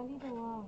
Solid, wow.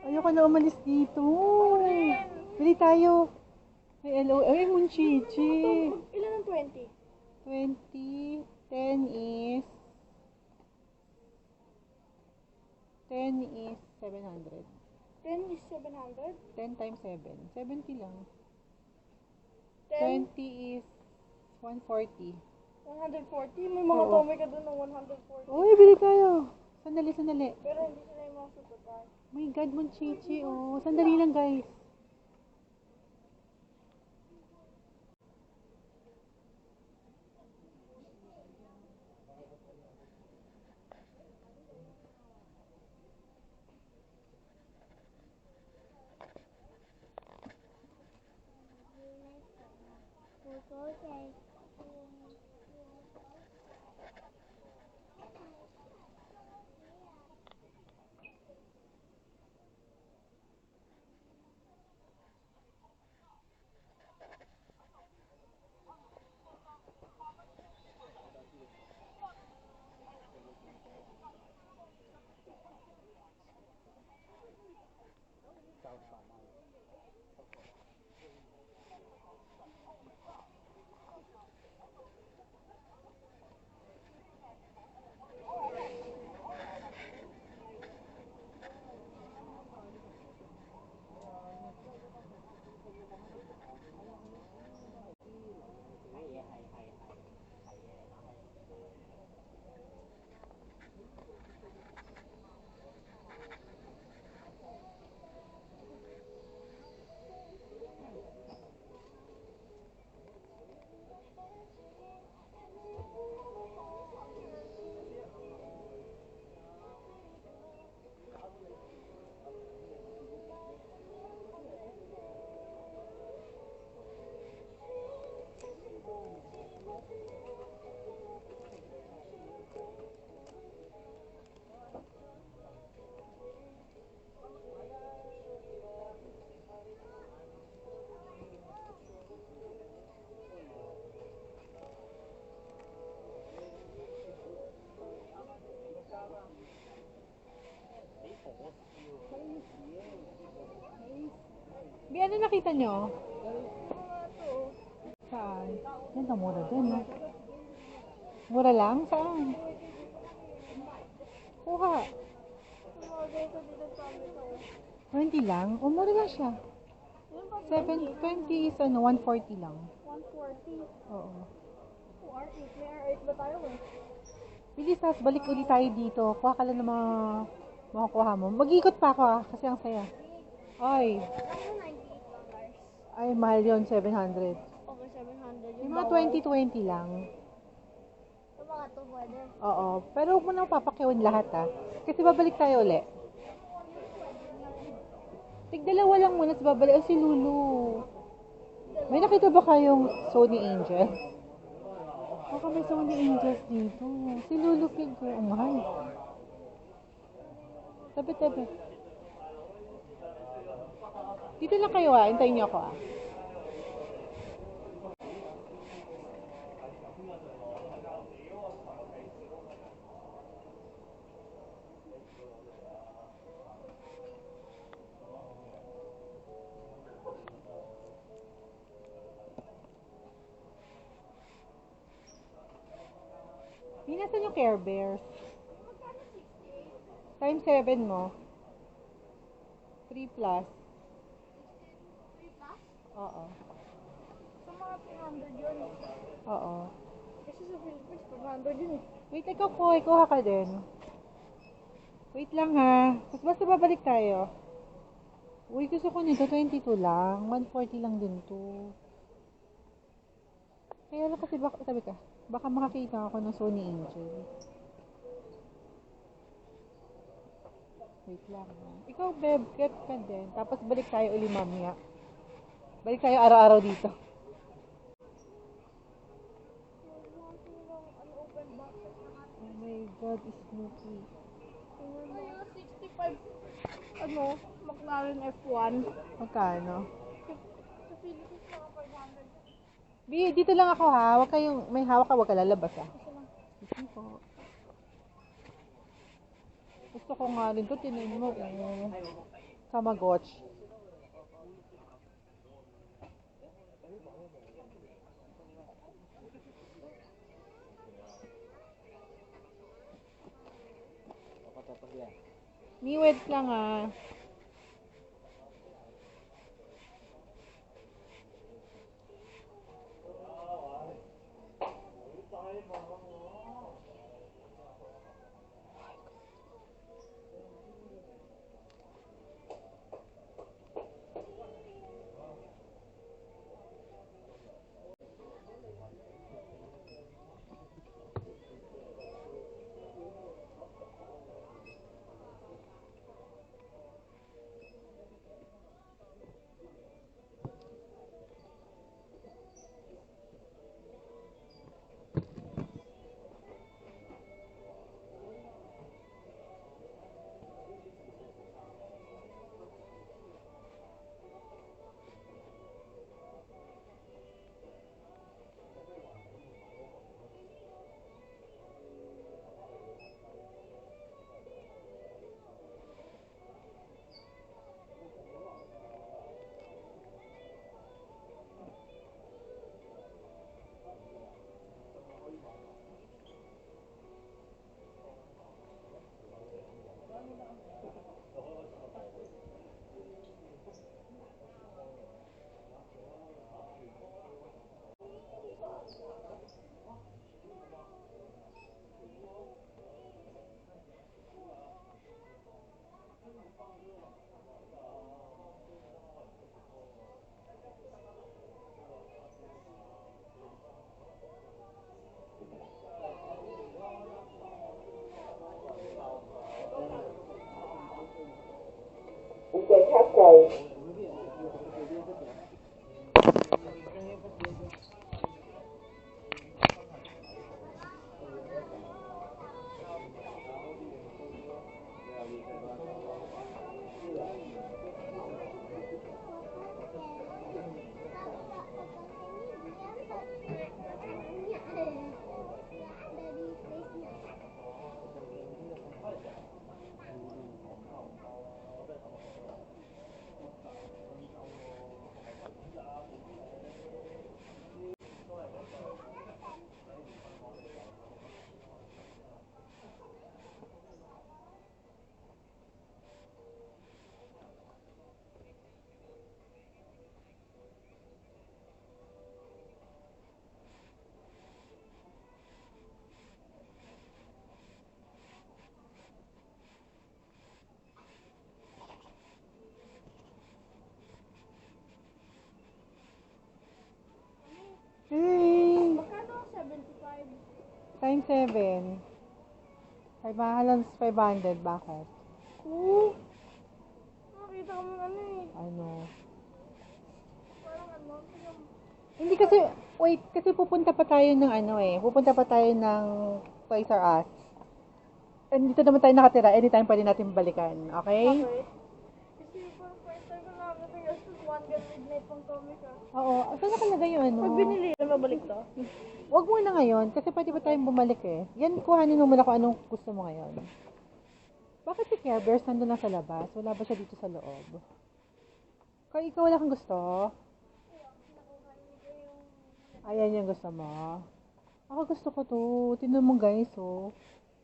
Ayoko na umalis dito. Bili tayo. May LO. Ay, Munchichi. Ilan ang 20? 20. 10 is 700. 10 is 700? 10 times 7. 70 lang. 10? 20 is 140. 140? May mga Oo. tome ka doon ng 140. Uy, bili tayo. Sandali. Pero hindi sila yung mga super price. My God, Munchichi. Oh, sandali lang, guys. Okay. Bi, ano nakita nyo? Saan? Yan, mura din, no? Mura lang? Saan? Kuha. 20 lang? O, mura lang siya. 720 is 140 lang. 140? Oo. R8. May R8 ba tayo eh? Bilis, tas balik ulit tayo dito. Kuha ka lang ng mga makukuha mo. Mag-ikot pa ako kasi ang saya. Ay. $98. Ay, mahal yun, 700. Okay, 700. Yung mga 2020 lang. Yung mga to, pwede. Oo. Pero huwag mo na papakiwan lahat, ha. Kasi babalik tayo ulit. Tigdalawa lang muna, tapos babalik. Oh, si Lulu. May nakita ba kayong Sony Angel? Baka may Sony Angels dito. Si Lulu Pig ko. Ang mahal. Tabi. Dito lang kayo ah. Hintayin niyo ako ah. Di nasan yung Care Bears? Times 7 mo. 3 plus. 3 plus? Oo. Sa mga 300 yun. Oo. Kasi sa Philippines, 500 yun eh. Wait, ikaw po. Kuha ka din. Wait lang ha. Basta babalik tayo. Uy, gusto ko nito. 22 lang. 140 lang din to. Kaya lang kasi baka, sabi ka, baka makakita ako ng Sony Angel. Wait lang ha. Ikaw, Beb, get ka din. Tapos balik tayo uli mamaya. Balik tayo araw-araw dito. Open boxes na nga. Oh my God, Snoopy. Ayun, 65. McLaren F1. Magkano? Sa Philippines, mga 500. Dito lang ako ha. Huwag kayong, may hawak ka, huwag ka lalabas ha. Kasi lang. Sige po. Gusto ko nga rin to, tinin mo. Tamagotchi. Miwed lang ah. Hey! Magkano? 75. Times 7. Ay, mahalang 500. Bakit? Nakita ko ng ano eh. Ano? Parang ano, Hindi kasi, wait, kasi pupunta pa tayo ng ano eh. Pupunta pa tayo ng Toys R Us. Dito naman tayo nakatira. Anytime pwede natin balikan. Okay? Okay. Kasi parang first time ko na kasi gastos one gun midnight pang comic ah. Oo. Saan nakalagay yung ano? Pag binili yun, mabalik to. Huwag muna ngayon. Kasi pwede pa tayong bumalik eh. Yan, kuhanin mo muna kung anong gusto mo ngayon. Bakit si Care Bears nandun lang sa labas? Wala ba siya dito sa loob? Kaya ikaw wala kang gusto? Ayan yung gusto mo. Ako gusto ko to. Tingnan mo guys, oh.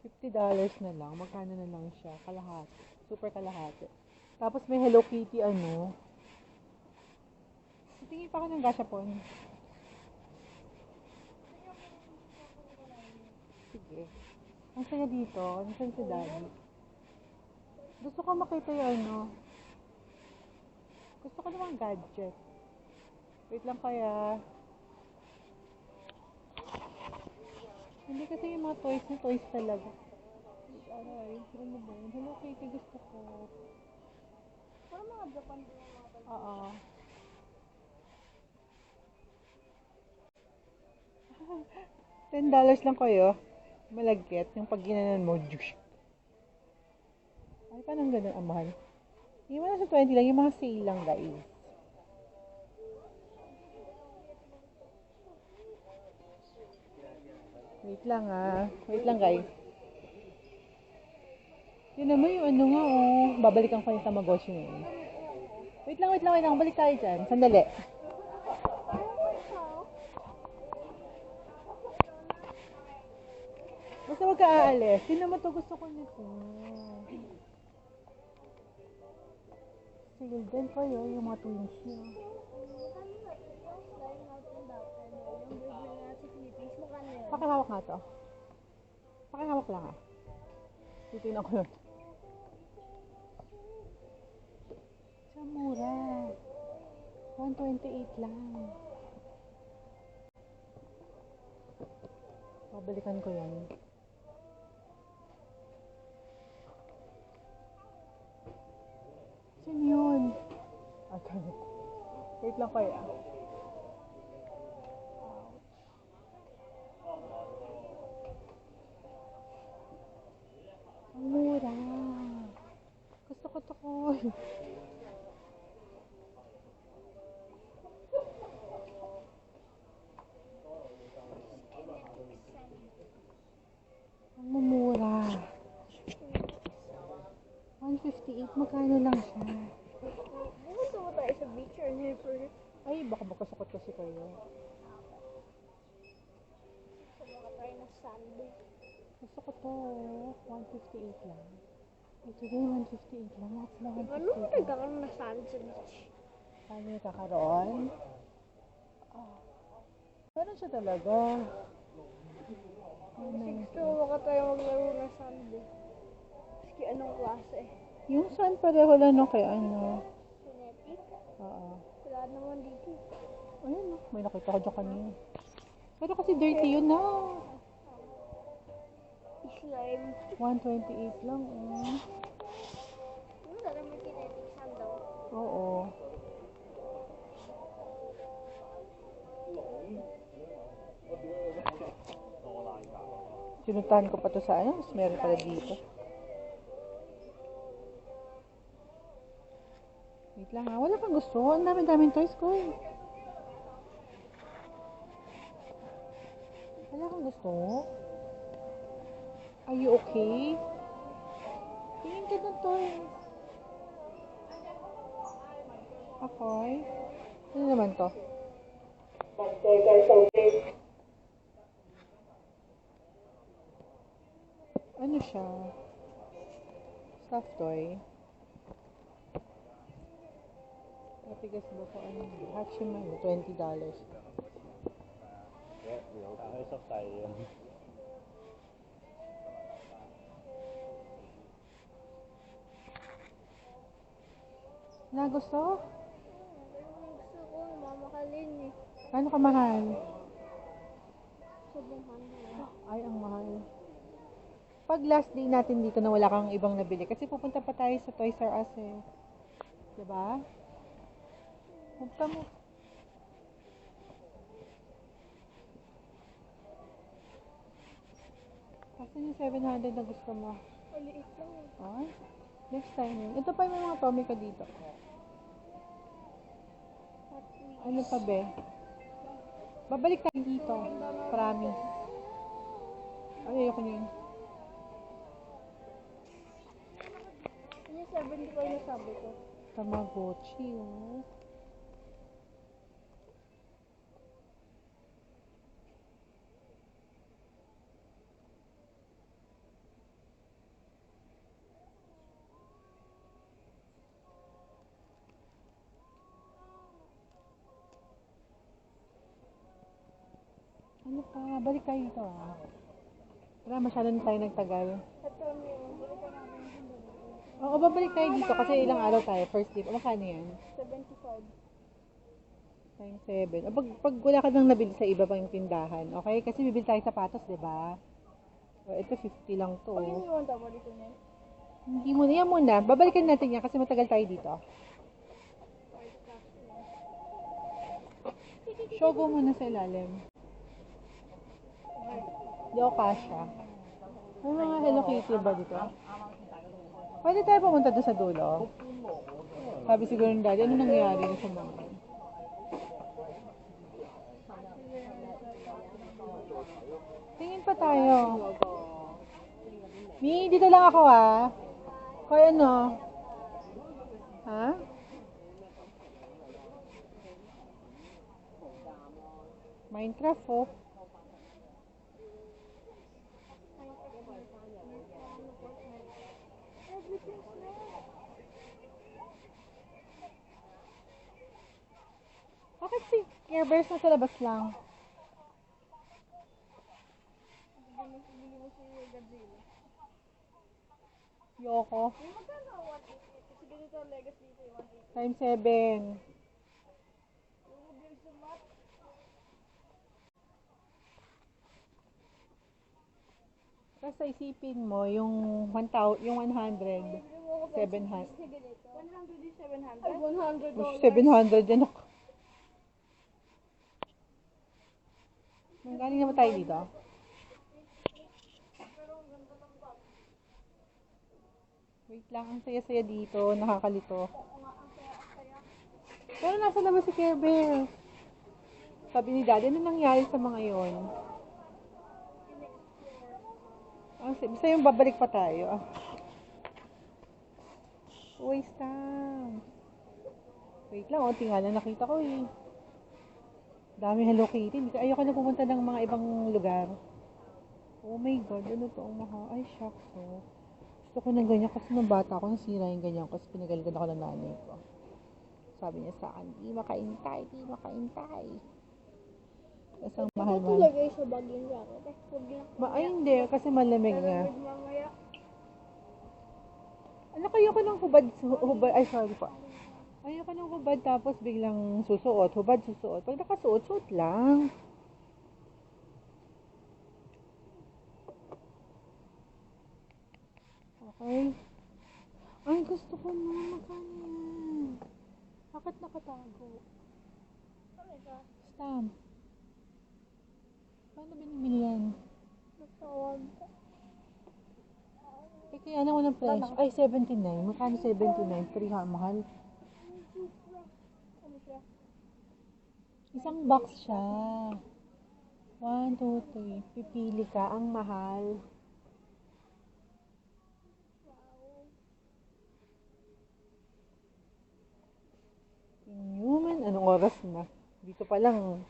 $50 na lang. Magkano na lang siya? Kalahati. Super kalahati. Tapos may Hello Kitty, ano. Tingin pa ako ng gashapon. Sige. Ang saya dito. Nasaan si Daddy? Gusto ko makita yung ano. Gusto ko namang gadget. Wait lang kaya. Hindi kasi yung mga toys na toys talaga. Aray, ano ba yun? Hello Kitty gusto ko. Parang mga Japan din yung mga balik. Oo. $10 lang kayo. Malagkit. Yung pag ginanan mo. Jush. Ay, paano ganun ang mahal? Yung mga sa 20 lang. Yung mga sale lang guys. Wait lang ah. Wait lang guys. Yun naman yung ano nga oh. Babalikan ko yung Tamagotchi na yun. Wait lang, wait lang, wait lang. Balik tayo dyan. Sandali. Basta huwag ka aalis. Sino mo to gusto ko nito? Sale din kayo. Yung mga twins niya. Pakihawak nga to. Pakihawak lang ah. Titignan ko yun. Sa mura. 128 lang. Babalikan ko yan. Saan yun? Okay. Wait lang kaya. Ang mura. Gusto ko to ko. Ang mumura. 158. Magkano lang siya? Pumunta mo tayo sa beach or never. Ay, baka makasakot kasi kayo. Sa mga tayo na Sunday. Gusto ko to. 158 lang. Ito din, 158 lang. Lahat sila Ano mo 158 lang. nagkakaroon na sand sa beach? Paano yung kakaroon? Meron siya talaga. Gusto mo baka tayo maglaro na Sunday. Maski anong klase. Yung saan pareho lang no kay ano. Kinetic? Oo. Wala naman dito. Ayun, no. May nakita ko dyan kanina. Pero kasi dirty yun na. Slime. 128 lang. Ano dala may kinetic sand daw? Oo. Sinuntahan ko pa to sa ano. Mas meron pala dito. Wait lang ha. Wala kang gusto. Ang dami-daming toys ko. Wala kang gusto? Are you okay? Tingin ka ng toys. Okay. Ano naman to? Ano siya? Stuffed toy. Matigas ba ko ano? Hachiman, $20. Nakausap tayo yun. Na gusto? Gusto ko, mamahalin eh. Ano ka mahal? Sobrang handle. Ay, ang mahal. Pag last day natin dito na wala kang ibang nabili, kasi pupunta pa tayo sa Toys R Us eh. Diba? Punta mo. Kasi yung 700 na gusto mo. Maliit lang eh. Ay, next time yun. Ito pa yung may mga Tommy ka dito. Hot Wheels. Ano pa, be? Babalik tayo dito. Promise. Ay, ayoko niyan. Yun yung 75 na sabi ko. Tamagotchi, oh. Ano pa? Balik tayo dito, ah. Wala, masyado na tayo nagtagal. Ito yung balikan namin yung dalawa. Oo, babalik tayo dito kasi ilang araw tayo. First trip. Magkano yan? 75. Times 7. O, pag wala ka nang nabili sa iba pang tindahan, okay? Kasi bibili tayo sapatos, di ba? O, ito 50 lang to. Pag yun yung wanda, balikan niya. Hindi muna. Yan muna. Babalikan natin yan kasi matagal tayo dito. Shogo muna sa ilalim. Di ako kasha. May mga Hello Kitty ba dito? Pwede tayo pumunta doon sa dulo. Sabi siguro ng daddy, ano nangyari na sa mga? Tingin pa tayo. Mi, dito lang ako ah. Kaya ano? Ha? Minecraft oh. Bakit si Care Bears na sa labas lang? Bili mo si Godzilla. Yoko. Yung magkano 188? Kasi ganito ang legacy dito yung 188. Times 7. Yung bills sa mat. Basta isipin mo yung 1,000, yung 100. Bili mo ako 700. kasi ganito. 100 is 700? Ay, $100. 700 yan ako. Nanggaling naman tayo dito. Wait lang, ang saya-saya dito. Nakakalito. Pero nasa labas si Care Bear. Sabi ni Daddy, ano nangyari sa mga yon? Basta yung babalik pa tayo. Waste time. Wait lang, tingnan na nakita ko eh. Dami Hello Kitty. Ayoko na pumunta ng mga ibang lugar. Oh my God, ano to? Ay, shucks oh. Gusto ko ng ganyan kasi nung bata ako nasira yung ganyan kasi pinagalitan ako ng nanay ko. Sabi niya sa akin, di makaintay. Kasi ang mahal-mahal. Lagay sa bag yung jacket. Huwag lang. Ay, hindi. Kasi malamig nga. Mamaya. Ano kayo ko ng hubad, ay sorry po. Ayoko ng hubad tapos biglang susuot. Hubad, susuot. Pag nakasuot, suot lang. Okay. Ay, gusto ko na. Magkano yan? Bakit nakatago? Stamp. Paano binibili yan? Matawag. Eh, kaya na ng presyo. Ay, 79. Magkano 79? 300. Mahal. Ano siya? Isang box siya. 1, 2, 3. Pipili ka. Ang mahal. Human, anong oras na? Dito pa lang.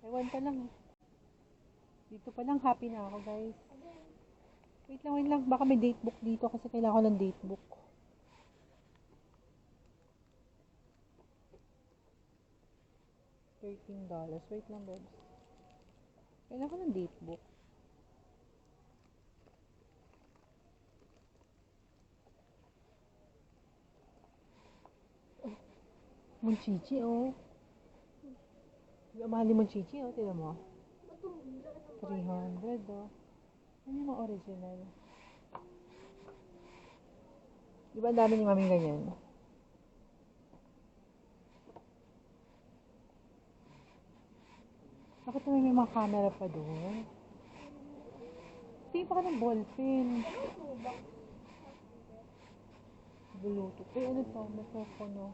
Ewan pa lang. Dito pa lang, happy na ako, guys. Wait lang. Baka may date book dito kasi kailangan ko ng date book. $13. Wait lang, babes. Kailangan ko ng date book. Monchichi, oh. Yung mahal ni Monchichi, oh. Tignan mo. 300, oh. Ano yung mga original? Di ba ang dami ni maming ganyan? Bakit naman may mga camera pa doon? Tingin pa ka ng ballpen. Bluetooth. Uy, ano to? Microphone.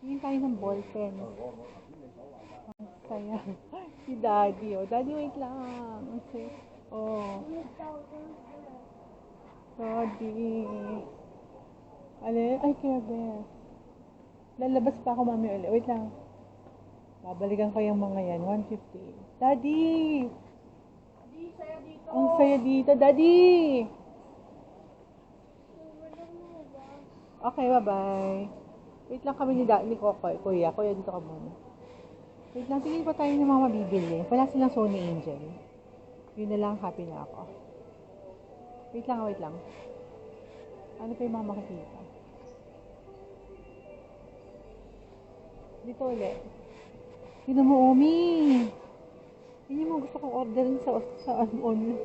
Tingin tayo ng ballpen. Ang saya. Si Daddy, oh. Daddy, wait lang. Ang saya. Oh. Daddy. Alin? Ay, Kerber. Lalabas pa ako mami ulit. Wait lang. Babalikan ko yung mga yan. 150. Daddy! Di, saya dito. Ang saya dito. Daddy! Okay, bye-bye. Wait lang kami ni Kokoy. Kuya, dito ka muna. Wait lang, tingin pa tayo ng mga mabibili. Wala silang Sony Angel. Yun na lang, happy na ako. Wait lang. Ano pa yung mga makikita? Dito ulit. Yun mo, Omi. Yun yung mga gusto kong orderin sa online.